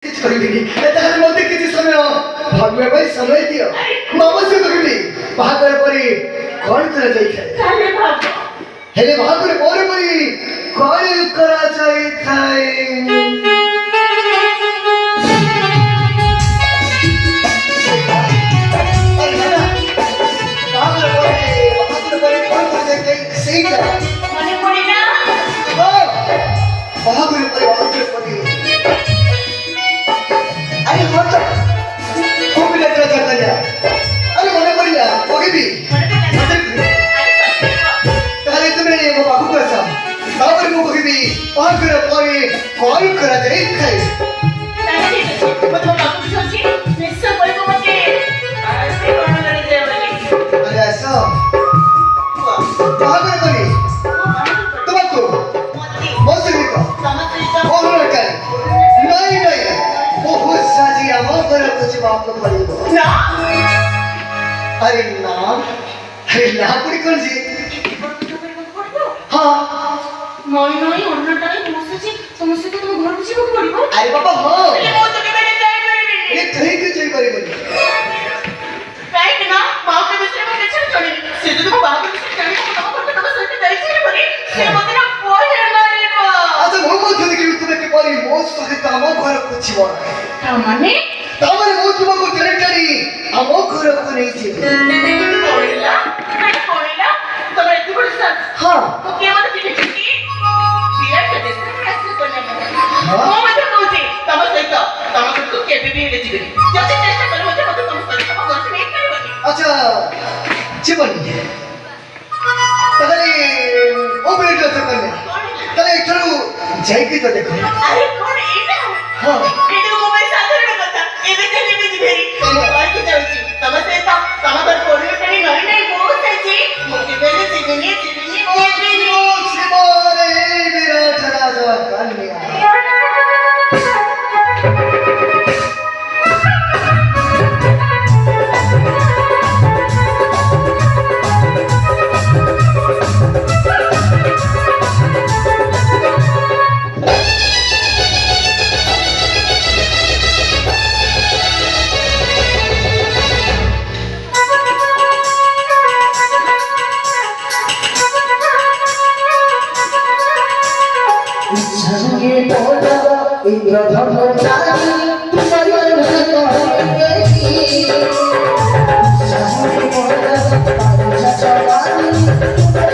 मत किसी समय भाग्य भाई समय दियो अवश्य कहिबी बाहागर परी कौन करा जाई थाए हेले बाहागर परे परी कौन करा जाई थाए अरे मत खूब लेकर जाता है अरे मने पड़िया ओके भी ताले तुम्हें वो बाबू का सा बाबर को ओके भी और फिर अपने कॉल करा दे खाए ताले मत बाबू सोची निश्चय कोई को मत ऐसे कौन लड़े दे वाली अरे ऐसा बाबर बनी तुमको मौसम का समझ और लड़का नहीं नहीं बहुत साजी आवाज पर कुछ बात को पड़ी ना अरे ना पूरी कौन सी हाँ नहीं नहीं अन्ना टाइम तुमसे तो तुम घर कुछ को पड़िबो अरे बाबा हाँ ले वो तो केबे जाई परिबे ये कहीं के जाई परिबे राइट ना मां के दूसरे को कैसे चले से तो बाबू से चले तो तुम तो सही जाई से बनी से मत ना कोई है मारेबो अच्छा मोहम्मद खुद की तुम्हें के परी मोस सके कामो घर कुछ बोल माने तामरे मो तुमको टेरिटरी हमो घर को नहीं थी कोइला तुम्हारे इतनी बड़ी सर हाँ तो क्या मतलब कि दिया के देश में कैसे करने हाँ वो मतलब कोची तम सहित तम तो के भी ले जीवे जब से चेष्टा कर मत मत तुम सहित हम घर से नहीं करेंगे अच्छा चिमनी तगली ओ बेटा से करने तले चलो जाई की तो देखो अरे कौन एना हाँ ये तो मोबाइल साधारण कथा एबे चली भी जीवेरी और की जाउची तम से तम घर कोरियो टनी नहीं बहुत है जी मुझे बेले जीवेनी शिवारे विराट राजा कन्या संगे बोला इंद्रधनुष चांदी तुम्हारी संगे बोला पारुषा चौरानी